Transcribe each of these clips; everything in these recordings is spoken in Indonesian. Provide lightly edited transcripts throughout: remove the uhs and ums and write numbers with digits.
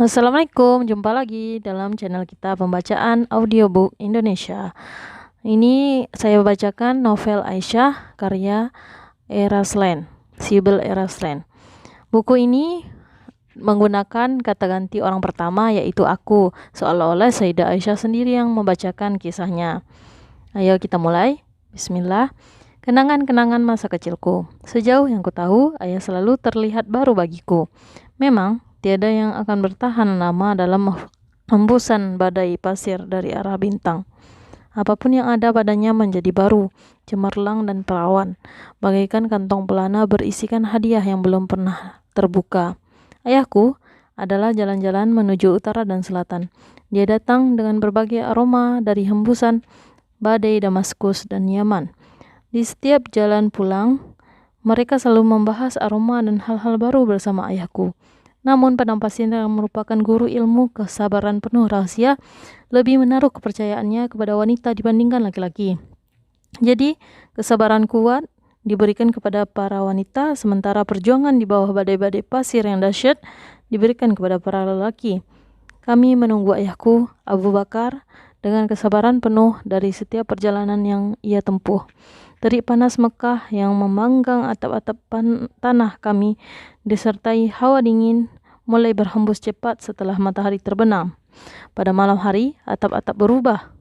Assalamualaikum, jumpa lagi dalam channel kita pembacaan audiobook Indonesia. Ini saya bacakan novel Aisyah karya Eraslan, Sybil Eraslan. Buku ini menggunakan kata ganti orang pertama yaitu aku, seolah-olah Sayyidah Aisyah sendiri yang membacakan kisahnya. Ayo kita mulai. Bismillah. Kenangan-kenangan masa kecilku. Sejauh yang kutahu, ayah selalu terlihat baru bagiku. Memang, tiada yang akan bertahan lama dalam hembusan badai pasir dari arah bintang. Apapun yang ada padanya menjadi baru, cemerlang dan perawan, bagaikan kantong pelana berisikan hadiah yang belum pernah terbuka. Ayahku adalah jalan-jalan menuju utara dan selatan. Dia datang dengan berbagai aroma dari hembusan badai Damaskus dan Yaman. Di setiap jalan pulang, mereka selalu membahas aroma dan hal-hal baru bersama ayahku. Namun Padang Pasir yang merupakan guru ilmu kesabaran penuh rahasia lebih menaruh kepercayaannya kepada wanita dibandingkan laki-laki. Jadi, kesabaran kuat diberikan kepada para wanita, sementara perjuangan di bawah badai-badai pasir yang dahsyat diberikan kepada para lelaki. Kami menunggu ayahku, Abu Bakar, dengan kesabaran penuh dari setiap perjalanan yang ia tempuh. Terik panas Mekah yang memanggang atap-atap tanah kami disertai hawa dingin mulai berhembus cepat setelah matahari terbenam. Pada malam hari, atap-atap berubah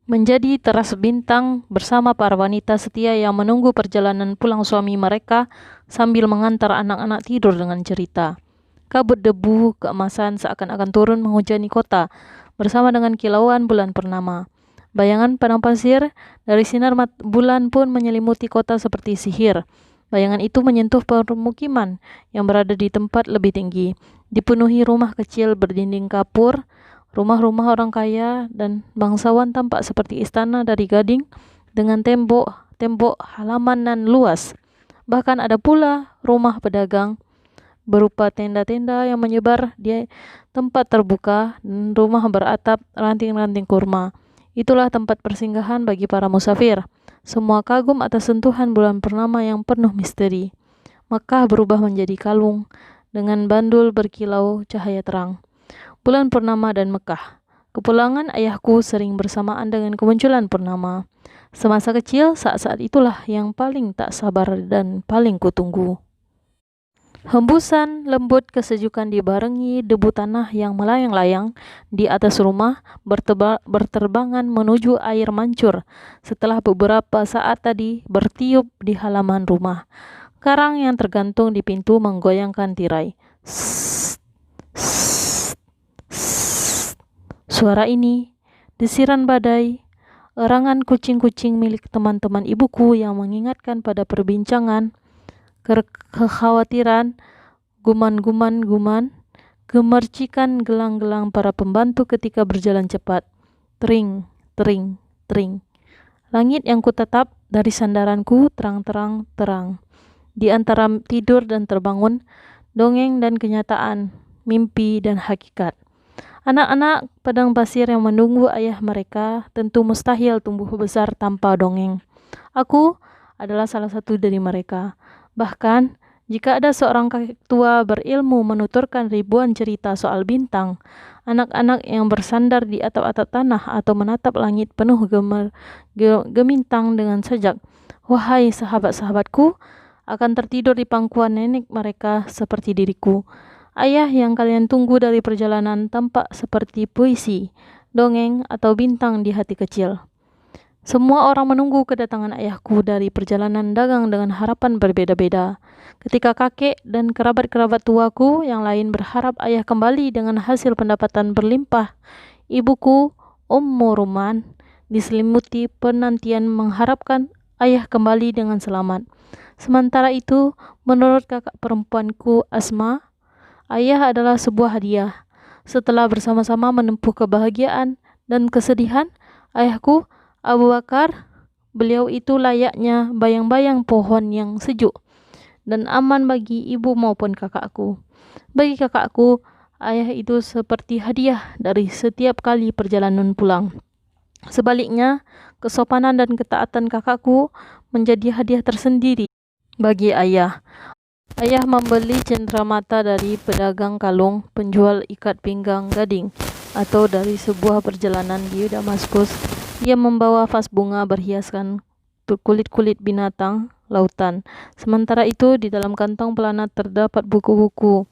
menjadi teras bintang bersama para wanita setia yang menunggu perjalanan pulang suami mereka sambil mengantar anak-anak tidur dengan cerita. Kabut debu keemasan seakan-akan turun menghujani kota bersama dengan kilauan bulan purnama. Bayangan padang pasir dari sinar bulan pun menyelimuti kota seperti sihir. Bayangan itu menyentuh permukiman yang berada di tempat lebih tinggi. Dipenuhi rumah kecil berdinding kapur, rumah-rumah orang kaya dan bangsawan tampak seperti istana dari gading dengan tembok halaman nan luas. Bahkan ada pula rumah pedagang berupa tenda-tenda yang menyebar di tempat terbuka dan rumah beratap ranting-ranting kurma. Itulah tempat persinggahan bagi para musafir. Semua kagum atas sentuhan bulan purnama yang penuh misteri. Mekah berubah menjadi kalung dengan bandul berkilau cahaya terang. Bulan purnama dan Mekah. Kepulangan ayahku sering bersamaan dengan kemunculan purnama. Semasa kecil, saat-saat itulah yang paling tak sabar dan paling kutunggu. Hembusan lembut kesejukan dibarengi debu tanah yang melayang-layang di atas rumah berterbangan menuju air mancur setelah beberapa saat tadi bertiup di halaman rumah. Karang yang tergantung di pintu menggoyangkan tirai. Sst, sst, sst. Suara ini, desiran badai, erangan kucing-kucing milik teman-teman ibuku yang mengingatkan pada perbincangan, kekhawatiran, guman-guman, gemercikan gelang-gelang para pembantu ketika berjalan cepat. Tring, tring, tring. Langit yang kutatap dari sandaranku terang-terang terang. Di antara tidur dan terbangun, dongeng dan kenyataan, mimpi dan hakikat. Anak-anak padang pasir yang menunggu ayah mereka tentu mustahil tumbuh besar tanpa dongeng. Aku adalah salah satu dari mereka. Bahkan, jika ada seorang kakek tua berilmu menuturkan ribuan cerita soal bintang, anak-anak yang bersandar di atap-atap tanah atau menatap langit penuh gemintang dengan sejak, wahai sahabat-sahabatku, akan tertidur di pangkuan nenek mereka seperti diriku. Ayah yang kalian tunggu dari perjalanan tampak seperti puisi, dongeng, atau bintang di hati kecil. Semua orang menunggu kedatangan ayahku dari perjalanan dagang dengan harapan berbeda-beda. Ketika kakek dan kerabat-kerabat tuaku yang lain berharap ayah kembali dengan hasil pendapatan berlimpah, ibuku, Ummu Ruman, diselimuti penantian mengharapkan ayah kembali dengan selamat. Sementara itu, menurut kakak perempuanku Asma, ayah adalah sebuah hadiah. Setelah bersama-sama menempuh kebahagiaan dan kesedihan, ayahku Abu Bakar, beliau itu layaknya bayang-bayang pohon yang sejuk dan aman bagi ibu maupun kakakku. Bagi kakakku, ayah itu seperti hadiah dari setiap kali perjalanan pulang. Sebaliknya, kesopanan dan ketaatan kakakku menjadi hadiah tersendiri bagi ayah. Ayah membeli cenderamata dari pedagang kalung, penjual ikat pinggang gading, atau dari sebuah perjalanan di Damaskus. Ia membawa vas bunga berhiaskan kulit-kulit binatang lautan. Sementara itu, di dalam kantong pelana terdapat buku-buku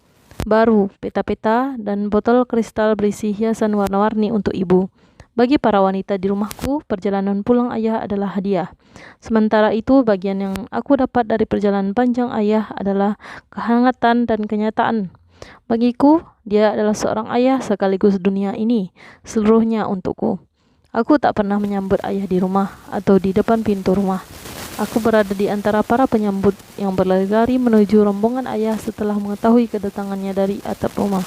baru, peta-peta, dan botol kristal berisi hiasan warna-warni untuk ibu. Bagi para wanita di rumahku, perjalanan pulang ayah adalah hadiah. Sementara itu, bagian yang aku dapat dari perjalanan panjang ayah adalah kehangatan dan kenyataan. Bagiku, dia adalah seorang ayah sekaligus dunia ini, seluruhnya untukku. Aku tak pernah menyambut ayah di rumah atau di depan pintu rumah. Aku berada di antara para penyambut yang berlari-lari menuju rombongan ayah setelah mengetahui kedatangannya dari atap rumah.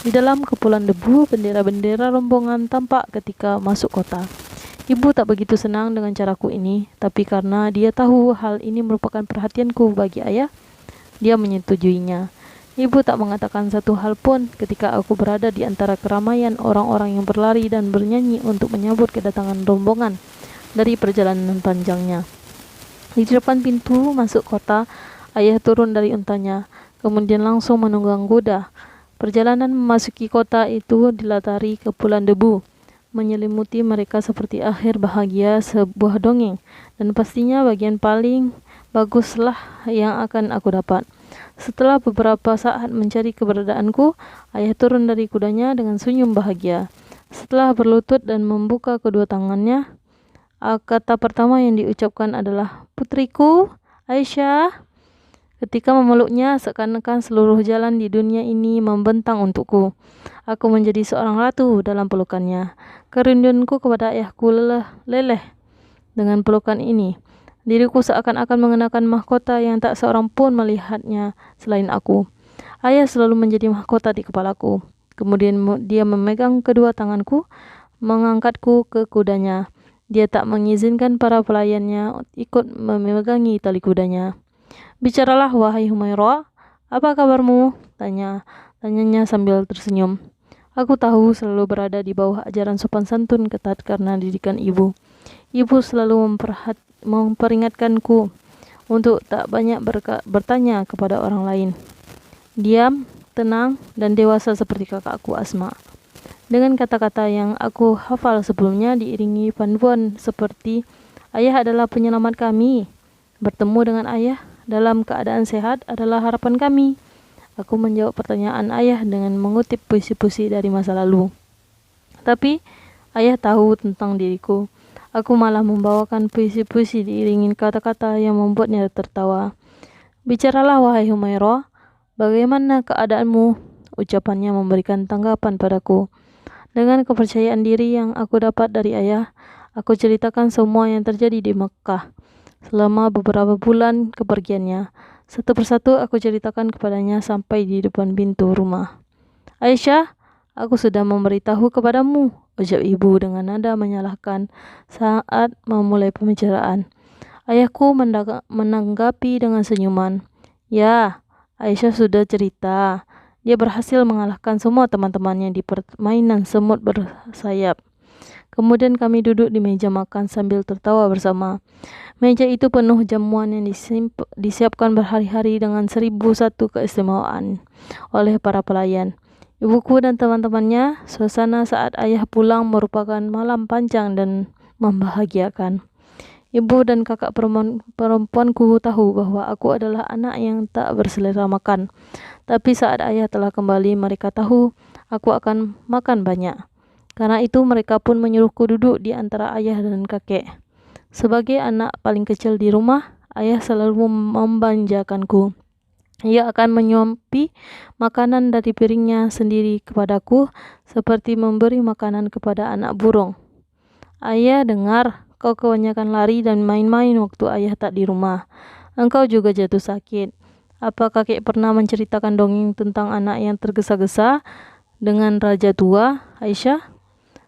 Di dalam kepulan debu, bendera-bendera rombongan tampak ketika masuk kota. Ibu tak begitu senang dengan caraku ini, tapi karena dia tahu hal ini merupakan perhatianku bagi ayah, dia menyetujuinya. Ibu tak mengatakan satu hal pun ketika aku berada di antara keramaian orang-orang yang berlari dan bernyanyi untuk menyambut kedatangan rombongan dari perjalanan panjangnya. Di depan pintu masuk kota, ayah turun dari untanya, kemudian langsung menunggang kuda. Perjalanan memasuki kota itu dilatari kepulan debu, menyelimuti mereka seperti akhir bahagia sebuah dongeng, dan pastinya bagian paling baguslah yang akan aku dapat. Setelah beberapa saat mencari keberadaanku, ayah turun dari kudanya dengan senyum bahagia. Setelah berlutut dan membuka kedua tangannya, kata pertama yang diucapkan adalah, "Putriku, Aisyah." Ketika memeluknya, seakan-akan seluruh jalan di dunia ini membentang untukku. Aku menjadi seorang ratu dalam pelukannya. Kerinduanku kepada ayahku leleh dengan pelukan ini. Diriku seakan-akan mengenakan mahkota yang tak seorang pun melihatnya selain aku. Ayah selalu menjadi mahkota di kepalaku. Kemudian dia memegang kedua tanganku, mengangkatku ke kudanya. Dia tak mengizinkan para pelayannya ikut memegangi tali kudanya. "Bicaralah, wahai Humaira, apa kabarmu?" tanyanya sambil tersenyum. Aku tahu selalu berada di bawah ajaran sopan santun ketat karena didikan ibu. Ibu selalu memperingatkanku untuk tak banyak bertanya kepada orang lain. Diam, tenang, dan dewasa seperti kakakku Asma. Dengan kata-kata yang aku hafal sebelumnya diiringi panduan seperti, "Ayah adalah penyelamat kami. Bertemu dengan ayah dalam keadaan sehat adalah harapan kami." Aku menjawab pertanyaan ayah dengan mengutip puisi-puisi dari masa lalu. Tapi ayah tahu tentang diriku. Aku malah membawakan puisi-puisi diiringi kata-kata yang membuatnya tertawa. "Bicaralah, wahai Humaira, bagaimana keadaanmu?" Ucapannya memberikan tanggapan padaku. Dengan kepercayaan diri yang aku dapat dari ayah, aku ceritakan semua yang terjadi di Mekah selama beberapa bulan kepergiannya. Satu persatu aku ceritakan kepadanya sampai di depan pintu rumah. "Aisyah, aku sudah memberitahu kepadamu," ucap ibu dengan nada menyalahkan saat memulai pembicaraan. Ayahku menanggapi dengan senyuman. "Ya, Aisyah sudah cerita. Dia berhasil mengalahkan semua teman-temannya di permainan semut bersayap. Kemudian kami duduk di meja makan sambil tertawa bersama. Meja itu penuh jamuan yang disiapkan berhari-hari dengan 1001 keistimewaan oleh para pelayan. Ibuku dan teman-temannya, suasana saat ayah pulang merupakan malam panjang dan membahagiakan. Ibu dan kakak perempuanku tahu bahwa aku adalah anak yang tak berselera makan. Tapi saat ayah telah kembali, mereka tahu aku akan makan banyak. Karena itu mereka pun menyuruhku duduk di antara ayah dan kakek. Sebagai anak paling kecil di rumah, ayah selalu membanjakanku. Ia akan menyuapi makanan dari piringnya sendiri kepadaku, seperti memberi makanan kepada anak burung. "Ayah, dengar, kau kebanyakan lari dan main-main waktu ayah tak di rumah. Engkau juga jatuh sakit. Apa kakek pernah menceritakan dongeng tentang anak yang tergesa-gesa dengan raja tua, Aisyah?"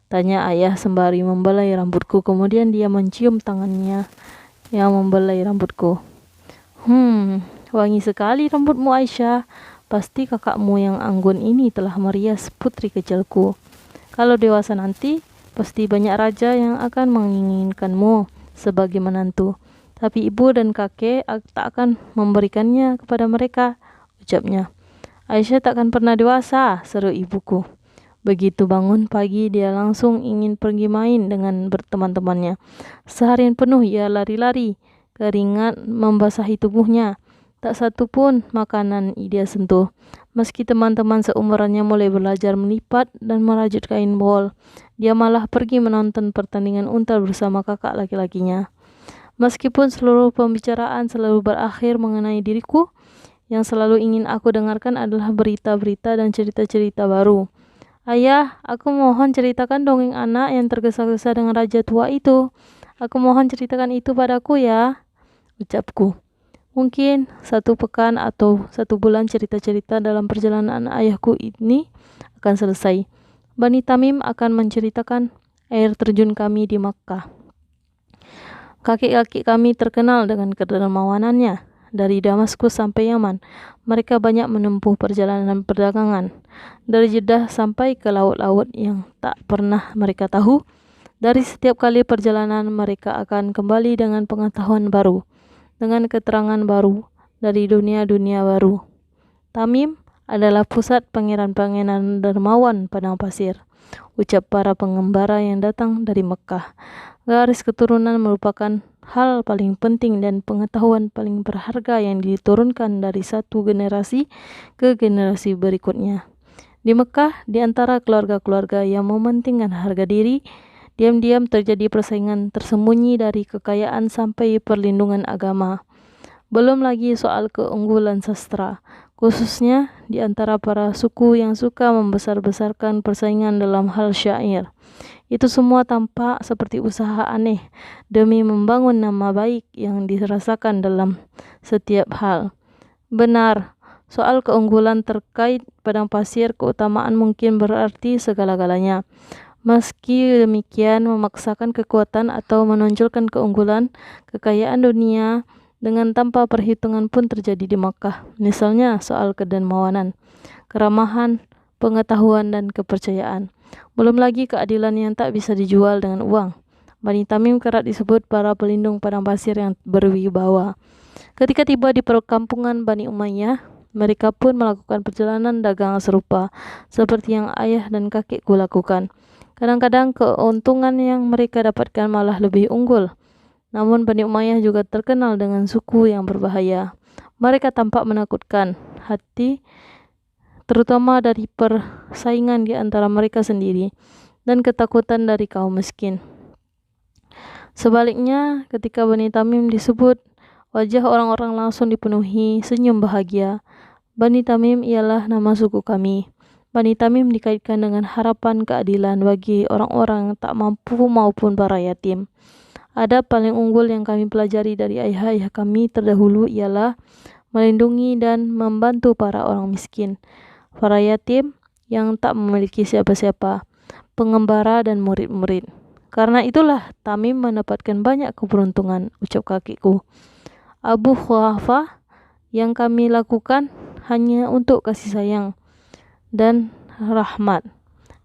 tanya ayah sembari membelai rambutku. Kemudian dia mencium tangannya yang membelai rambutku. Wangi sekali rambutmu, Aisyah. Pasti kakakmu yang anggun ini telah merias putri kecilku. Kalau dewasa nanti, pasti banyak raja yang akan menginginkanmu sebagai menantu. Tapi ibu dan kakek tak akan memberikannya kepada mereka, ucapnya. Aisyah takkan pernah dewasa, seru ibuku. Begitu bangun pagi, dia langsung ingin pergi main dengan teman-temannya. Seharian penuh ia lari-lari, keringat membasahi tubuhnya. Tak satu pun makanan dia sentuh. Meski teman-teman seumurannya mulai belajar melipat dan merajut kain bol, dia malah pergi menonton pertandingan unta bersama kakak laki-lakinya. Meskipun seluruh pembicaraan selalu berakhir mengenai diriku, yang selalu ingin aku dengarkan adalah berita-berita dan cerita-cerita baru. Ayah, aku mohon ceritakan dongeng anak yang tergesa-gesa dengan raja tua itu. Aku mohon ceritakan itu padaku ya, ucapku. Mungkin 1 pekan atau 1 bulan cerita-cerita dalam perjalanan ayahku ini akan selesai. Bani Tamim akan menceritakan air terjun kami di Makkah. Kakek-kakek kami terkenal dengan kedermawanannya. Dari Damaskus sampai Yaman, mereka banyak menempuh perjalanan perdagangan. Dari Jeddah sampai ke laut-laut yang tak pernah mereka tahu. Dari setiap kali perjalanan, mereka akan kembali dengan pengetahuan baru, dengan keterangan baru dari dunia-dunia baru. Tamim adalah pusat pangeran-pangeran dermawan padang pasir, ucap para pengembara yang datang dari Mekah. Garis keturunan merupakan hal paling penting dan pengetahuan paling berharga yang diturunkan dari satu generasi ke generasi berikutnya. Di Mekah, di antara keluarga-keluarga yang mementingkan harga diri, diam-diam terjadi persaingan tersembunyi dari kekayaan sampai perlindungan agama. Belum lagi soal keunggulan sastra, khususnya di antara para suku yang suka membesar-besarkan persaingan dalam hal syair. Itu semua tampak seperti usaha aneh demi membangun nama baik yang dirasakan dalam setiap hal. Benar, soal keunggulan terkait padang pasir, keutamaan mungkin berarti segala-galanya. Meski demikian, memaksakan kekuatan atau menonjolkan keunggulan, kekayaan dunia dengan tanpa perhitungan pun terjadi di Makkah. Misalnya soal kedermawanan, keramahan, pengetahuan dan kepercayaan. Belum lagi keadilan yang tak bisa dijual dengan uang. Bani Tamim kerap disebut para pelindung padang pasir yang berwibawa. Ketika tiba di perkampungan Bani Umayyah, mereka pun melakukan perjalanan dagang serupa seperti yang ayah dan kakekku lakukan. Kadang-kadang keuntungan yang mereka dapatkan malah lebih unggul. Namun Bani Umayyah juga terkenal dengan suku yang berbahaya. Mereka tampak menakutkan hati, terutama dari persaingan di antara mereka sendiri dan ketakutan dari kaum miskin. Sebaliknya, ketika Bani Tamim disebut, wajah orang-orang langsung dipenuhi senyum bahagia. Bani Tamim ialah nama suku kami. Bani Tamim dikaitkan dengan harapan keadilan bagi orang-orang tak mampu maupun para yatim. Adab paling unggul yang kami pelajari dari ayah-ayah kami terdahulu ialah melindungi dan membantu para orang miskin, para yatim yang tak memiliki siapa-siapa, pengembara dan murid-murid. Karena itulah Tamim mendapatkan banyak keberuntungan, ucap kakekku. Abu Khawafah, yang kami lakukan hanya untuk kasih sayang dan rahmat.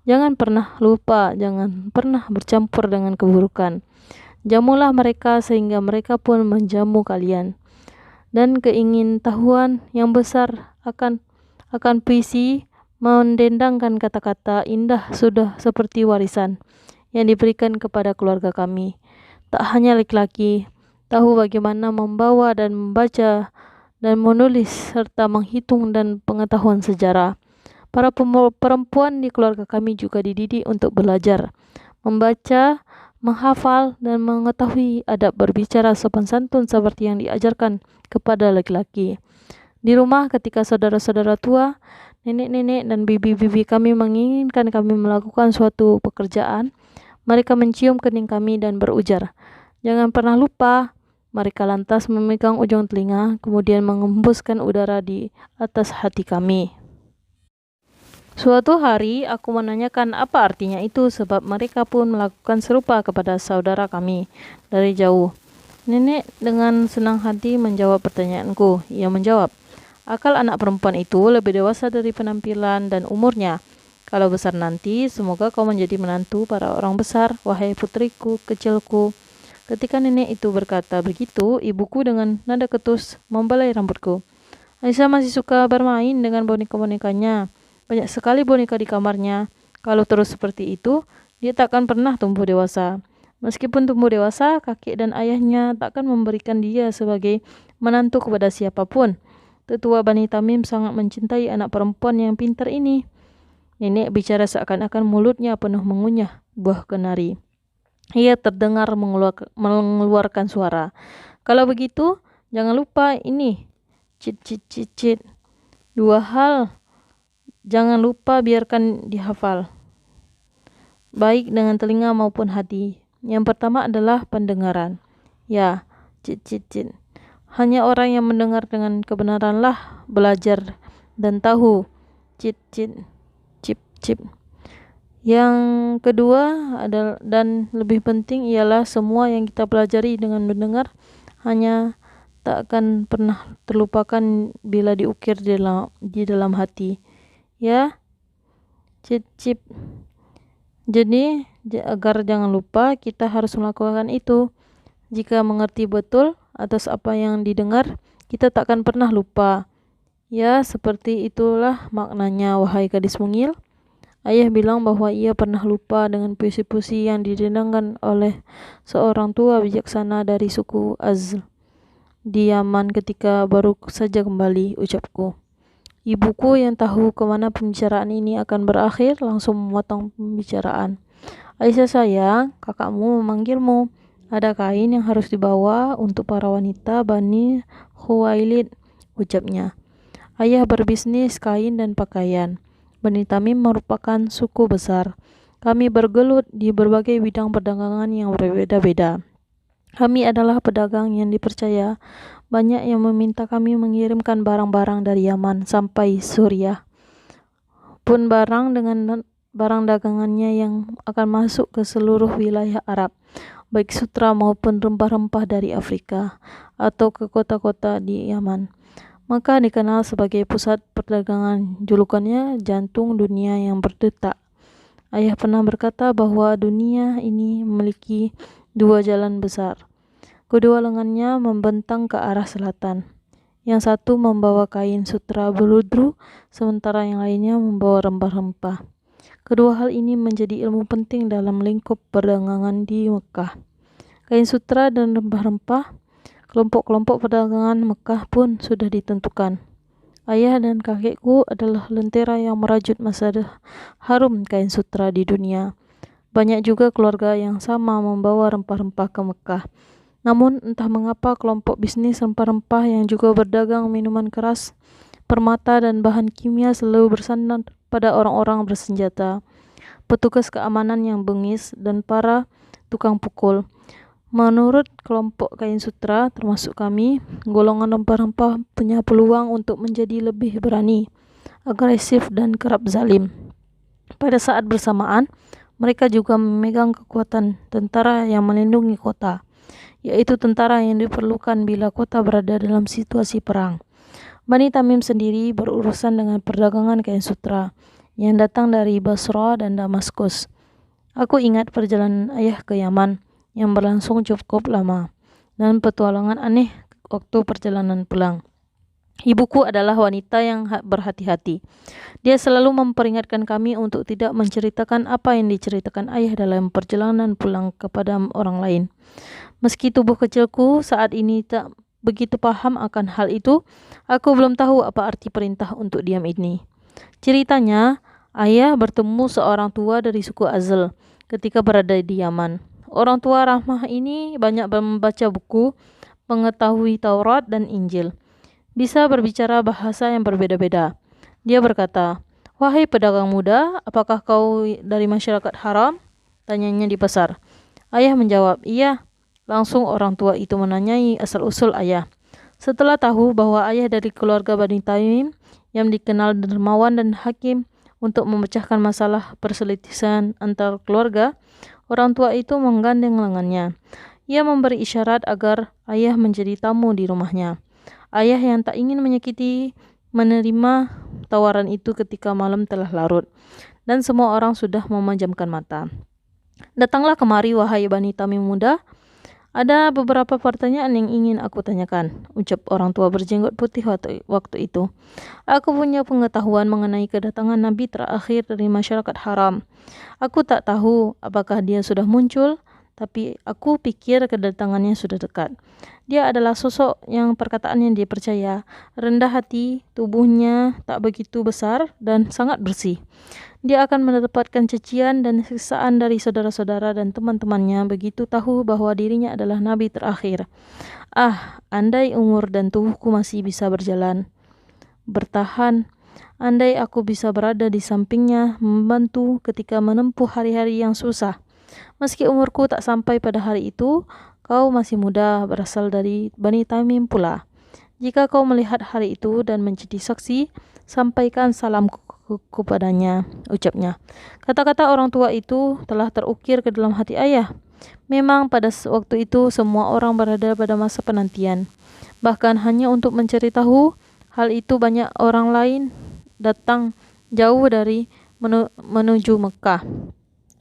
Jangan pernah lupa, jangan pernah bercampur dengan keburukan. Jamulah mereka sehingga mereka pun menjamu kalian. Dan keingintahuan yang besar akan puisi mendendangkan kata-kata indah sudah seperti warisan yang diberikan kepada keluarga kami. Tak hanya laki-laki tahu bagaimana membawa dan membaca dan menulis serta menghitung dan pengetahuan sejarah. Para perempuan di keluarga kami juga dididik untuk belajar, membaca, menghafal dan mengetahui adab berbicara sopan santun seperti yang diajarkan kepada laki-laki. Di rumah ketika saudara-saudara tua, nenek-nenek dan bibi-bibi kami menginginkan kami melakukan suatu pekerjaan, mereka mencium kening kami dan berujar, "Jangan pernah lupa." Mereka lantas memegang ujung telinga, kemudian mengembuskan udara di atas hati kami. Suatu hari aku menanyakan apa artinya itu sebab mereka pun melakukan serupa kepada saudara kami dari jauh. Nenek dengan senang hati menjawab pertanyaanku. Ia menjawab, akal anak perempuan itu lebih dewasa dari penampilan dan umurnya. Kalau besar nanti, semoga kau menjadi menantu para orang besar, wahai putriku kecilku. Ketika nenek itu berkata begitu, ibuku dengan nada ketus membelai rambutku. Aisyah masih suka bermain dengan boneka-bonekanya. Banyak sekali boneka di kamarnya. Kalau terus seperti itu, dia takkan pernah tumbuh dewasa. Meskipun tumbuh dewasa, kakek dan ayahnya takkan memberikan dia sebagai menantu kepada siapapun. Tetua Bani Tamim sangat mencintai anak perempuan yang pintar ini. Nenek bicara seakan-akan mulutnya penuh mengunyah buah kenari. Ia terdengar mengeluarkan suara. Kalau begitu, jangan lupa ini. Cit, cit, cit, cit. Dua hal, jangan lupa biarkan dihafal. Baik dengan telinga maupun hati. Yang pertama adalah pendengaran. Ya, cit, cit, cit. Hanya orang yang mendengar dengan kebenaranlah belajar dan tahu. Cit, cit, cip, cip. Yang kedua adalah, dan lebih penting, ialah semua yang kita pelajari dengan mendengar hanya tak akan pernah terlupakan bila diukir di dalam hati. Ya, cip, cip. Jadi agar jangan lupa, kita harus melakukan itu. Jika mengerti betul atas apa yang didengar, kita takkan pernah lupa. Ya, seperti itulah maknanya, wahai gadis mungil. Ayah bilang bahwa ia pernah lupa dengan puisi-puisi yang didendangkan oleh seorang tua bijaksana dari suku Azl di Yaman ketika baru saja kembali, ucapku. Ibuku yang tahu kemana pembicaraan ini akan berakhir langsung memotong pembicaraan. Aisyah sayang, kakakmu memanggilmu. Ada kain yang harus dibawa untuk para wanita Bani Khuwailid, ucapnya. Ayah berbisnis kain dan pakaian. Bani Tamim merupakan suku besar. Kami bergelut di berbagai bidang perdagangan yang berbeda-beda. Kami adalah pedagang yang dipercaya. Banyak yang meminta kami mengirimkan barang-barang dari Yaman sampai Suriah. Pun barang dagangannya yang akan masuk ke seluruh wilayah Arab, baik sutra maupun rempah-rempah dari Afrika atau ke kota-kota di Yaman. Maka dikenal sebagai pusat perdagangan, julukannya jantung dunia yang berdetak. Ayah pernah berkata bahwa dunia ini memiliki dua jalan besar. Kedua lengannya membentang ke arah selatan. Yang satu membawa kain sutra berudru, sementara yang lainnya membawa rempah-rempah. Kedua hal ini menjadi ilmu penting dalam lingkup perdagangan di Mekah. Kain sutra dan rempah-rempah, kelompok-kelompok perdagangan Mekah pun sudah ditentukan. Ayah dan kakekku adalah lentera yang merajut masa harum kain sutra di dunia. Banyak juga keluarga yang sama membawa rempah-rempah ke Mekah. Namun entah mengapa kelompok bisnis rempah-rempah yang juga berdagang minuman keras, permata dan bahan kimia selalu bersandar pada orang-orang bersenjata, petugas keamanan yang bengis, dan para tukang pukul. Menurut kelompok kain sutra, termasuk kami, golongan rempah-rempah punya peluang untuk menjadi lebih berani, agresif, dan kerap zalim. Pada saat bersamaan, mereka juga memegang kekuatan tentara yang melindungi kota, yaitu tentara yang diperlukan bila kota berada dalam situasi perang. Bani Tamim sendiri berurusan dengan perdagangan kain sutra yang datang dari Basra dan Damaskus. Aku ingat perjalanan ayah ke Yaman yang berlangsung cukup lama, dan petualangan aneh waktu perjalanan pulang. Ibuku adalah wanita yang berhati-hati. Dia selalu memperingatkan kami untuk tidak menceritakan apa yang diceritakan ayah dalam perjalanan pulang kepada orang lain. Meski tubuh kecilku saat ini tak begitu paham akan hal itu, aku belum tahu apa arti perintah untuk diam ini. Ceritanya, ayah bertemu seorang tua dari suku Azl ketika berada di Yaman. Orang tua ramah ini banyak membaca buku, mengetahui Taurat dan Injil, bisa berbicara bahasa yang berbeda-beda. Dia berkata, "Wahai pedagang muda, apakah kau dari masyarakat haram?" tanyanya di pasar. Ayah menjawab, "Iya." Langsung orang tua itu menanyai asal-usul ayah. Setelah tahu bahwa ayah dari keluarga Bani Tamim yang dikenal dermawan dan hakim untuk memecahkan masalah perselisihan antar keluarga, orang tua itu menggandeng lengannya. Ia memberi isyarat agar ayah menjadi tamu di rumahnya. Ayah yang tak ingin menyakiti menerima tawaran itu ketika malam telah larut dan semua orang sudah memejamkan mata. "Datanglah kemari, wahai Bani Tamim muda," Ada beberapa pertanyaan yang ingin aku tanyakan, ucap orang tua berjenggot putih waktu itu. Aku punya pengetahuan mengenai kedatangan Nabi terakhir dari masyarakat haram. Aku tak tahu apakah dia sudah muncul, tapi aku pikir kedatangannya sudah dekat. Dia adalah sosok yang perkataannya dipercaya, rendah hati, tubuhnya tak begitu besar dan sangat bersih. Dia akan mendapatkan cacian dan siksaan dari saudara-saudara dan teman-temannya begitu tahu bahwa dirinya adalah nabi terakhir. Andai umur dan tubuhku masih bisa bertahan, andai aku bisa berada di sampingnya, membantu ketika menempuh hari-hari yang susah. Meski umurku tak sampai pada hari itu, kau masih muda, berasal dari Bani Tamim pula. Jika kau melihat hari itu dan menjadi saksi, sampaikan salamku kepadanya, ucapnya. Kata-kata orang tua itu telah terukir ke dalam hati ayah. Memang pada waktu itu semua orang berada pada masa penantian. Bahkan hanya untuk mencari tahu hal itu banyak orang lain datang jauh dari menuju Mekah.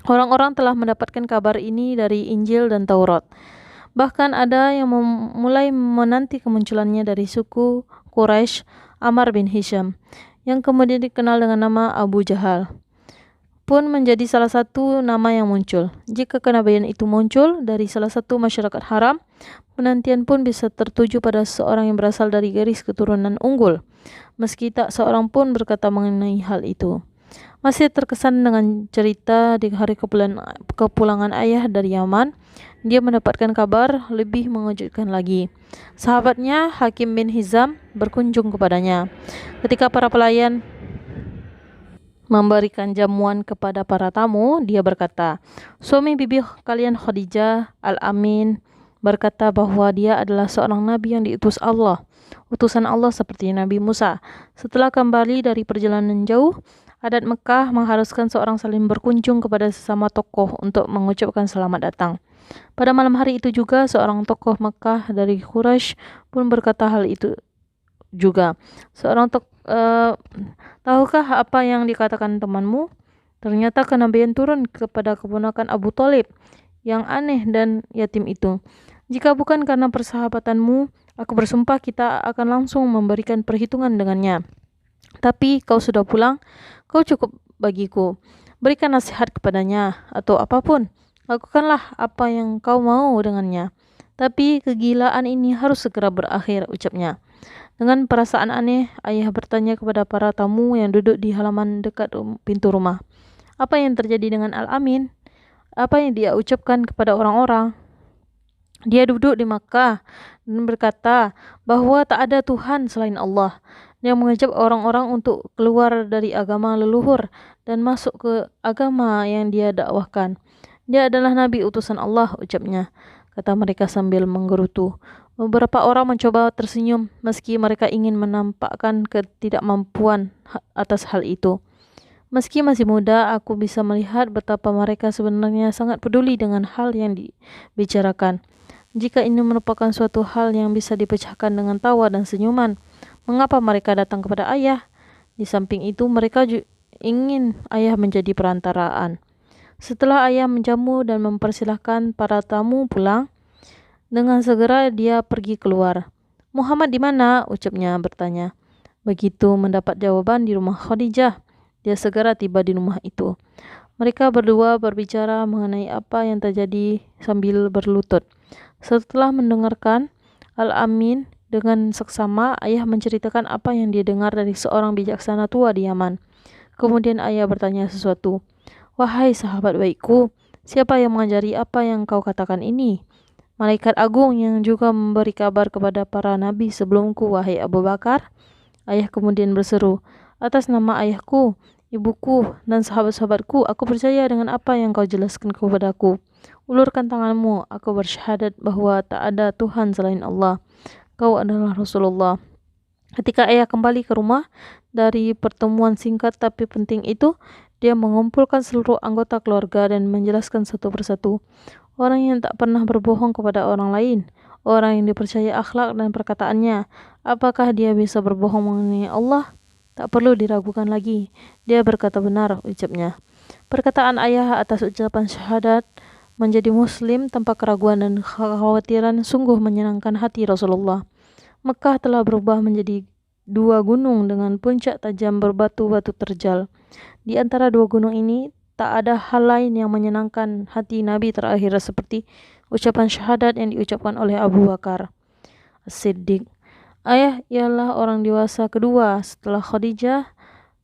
Orang-orang telah mendapatkan kabar ini dari Injil dan Taurat. Bahkan ada yang mulai menanti kemunculannya dari suku Quraisy, Ammar bin Hisham, yang kemudian dikenal dengan nama Abu Jahal, pun menjadi salah satu nama yang muncul. Jika kenabian itu muncul dari salah satu masyarakat haram, penantian pun bisa tertuju pada seorang yang berasal dari garis keturunan unggul, meski tak seorang pun berkata mengenai hal itu. Masih terkesan dengan cerita di hari kepulangan ayah dari Yaman, dia mendapatkan kabar lebih mengejutkan lagi. Sahabatnya Hakim bin Hizam berkunjung kepadanya. Ketika para pelayan memberikan jamuan kepada para tamu, dia berkata, suami bibi kalian Khadijah Al-Amin berkata bahwa dia adalah seorang nabi yang diutus Allah, utusan Allah seperti Nabi Musa. Setelah kembali dari perjalanan jauh, adat Mekah mengharuskan seorang saling berkunjung kepada sesama tokoh untuk mengucapkan selamat datang. Pada malam hari itu juga, seorang tokoh Mekah dari Quraisy pun berkata hal itu juga. Tahukah apa yang dikatakan temanmu? Ternyata kenabian turun kepada keponakan Abu Thalib yang aneh dan yatim itu. Jika bukan karena persahabatanmu, aku bersumpah kita akan langsung memberikan perhitungan dengannya. Tapi kau sudah pulang, kau cukup bagiku. Berikan nasihat kepadanya atau apapun. Lakukanlah apa yang kau mau dengannya. Tapi kegilaan ini harus segera berakhir, ucapnya. Dengan perasaan aneh, ayah bertanya kepada para tamu yang duduk di halaman dekat pintu rumah. Apa yang terjadi dengan Al-Amin? Apa yang dia ucapkan kepada orang-orang? Dia duduk di Makkah dan berkata bahwa tak ada Tuhan selain Allah, yang mengajak orang-orang untuk keluar dari agama leluhur dan masuk ke agama yang dia dakwahkan. Dia adalah Nabi utusan Allah, ucapnya, kata mereka sambil menggerutu. Beberapa orang mencoba tersenyum meski mereka ingin menampakkan ketidakmampuan atas hal itu. Meski masih muda, aku bisa melihat betapa mereka sebenarnya sangat peduli dengan hal yang dibicarakan. Jika ini merupakan suatu hal yang bisa dipecahkan dengan tawa dan senyuman, mengapa mereka datang kepada ayah? Di samping itu, mereka ingin ayah menjadi perantaraan. Setelah ayah menjamu dan mempersilahkan para tamu pulang, dengan segera dia pergi keluar. Muhammad di mana? Ucapnya bertanya. Begitu mendapat jawaban di rumah Khadijah, dia segera tiba di rumah itu. Mereka berdua berbicara mengenai apa yang terjadi sambil berlutut. Setelah mendengarkan Al-Amin dengan seksama, ayah menceritakan apa yang dia dengar dari seorang bijaksana tua di Yaman. Kemudian ayah bertanya sesuatu. Wahai sahabat baikku, siapa yang mengajari apa yang kau katakan ini? Malaikat agung yang juga memberi kabar kepada para nabi sebelumku, wahai Abu Bakar. Ayah kemudian berseru, atas nama ayahku, ibuku, dan sahabat-sahabatku, aku percaya dengan apa yang kau jelaskan kepadaku. Ulurkan tanganmu, aku bersyahadat bahwa tak ada Tuhan selain Allah. Kau adalah Rasulullah. Ketika ayah kembali ke rumah dari pertemuan singkat tapi penting itu, dia mengumpulkan seluruh anggota keluarga dan menjelaskan satu persatu. Orang yang tak pernah berbohong kepada orang lain, orang yang dipercaya akhlak dan perkataannya, apakah dia bisa berbohong mengenai Allah? Tak perlu diragukan lagi. Dia berkata benar, ucapnya. Perkataan ayah atas ucapan syahadat Menjadi muslim tanpa keraguan dan kekhawatiran sungguh menyenangkan hati Rasulullah. Mekah telah berubah menjadi dua gunung dengan puncak tajam berbatu-batu terjal. Di antara dua gunung ini, tak ada hal lain yang menyenangkan hati Nabi terakhir seperti ucapan syahadat yang diucapkan oleh Abu Bakar As-Siddiq. Ayah ialah orang dewasa kedua setelah Khadijah,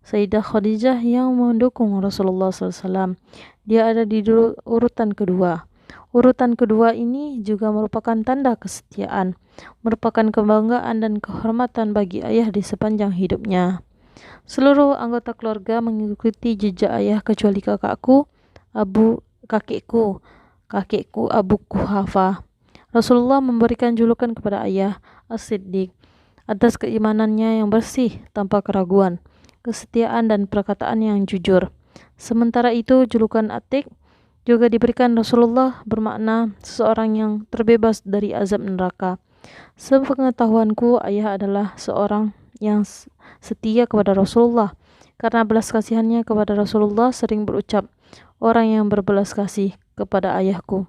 Sayyidah Khadijah yang mendukung Rasulullah SAW. Dia ada di urutan kedua. Urutan kedua ini juga merupakan tanda kesetiaan, merupakan kebanggaan dan kehormatan bagi ayah di sepanjang hidupnya. Seluruh anggota keluarga mengikuti jejak ayah kecuali kakekku Abu Kuhafa. Rasulullah memberikan julukan kepada ayah As-Siddiq atas keimanannya yang bersih tanpa keraguan, kesetiaan dan perkataan yang jujur. Sementara itu julukan Atik juga diberikan Rasulullah bermakna seseorang yang terbebas dari azab neraka. Sepengetahuanku, ayah adalah seorang yang setia kepada Rasulullah. Karena belas kasihannya kepada Rasulullah sering berucap, orang yang berbelas kasih kepada ayahku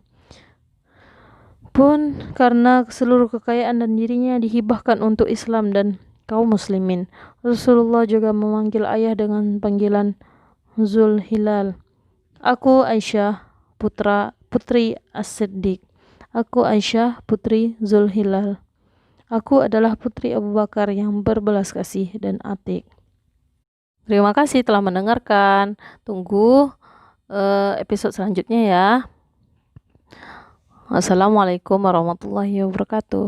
pun karena seluruh kekayaan dan dirinya dihibahkan untuk Islam dan kaum muslimin. Rasulullah juga memanggil ayah dengan panggilan Zulhilal. Aku Aisyah, putri As-Siddiq. Aku Aisyah, putri Zulhilal. Aku adalah putri Abu Bakar yang berbelas kasih dan atik. Terima kasih telah mendengarkan. Tunggu episode selanjutnya ya. Assalamualaikum warahmatullahi wabarakatuh.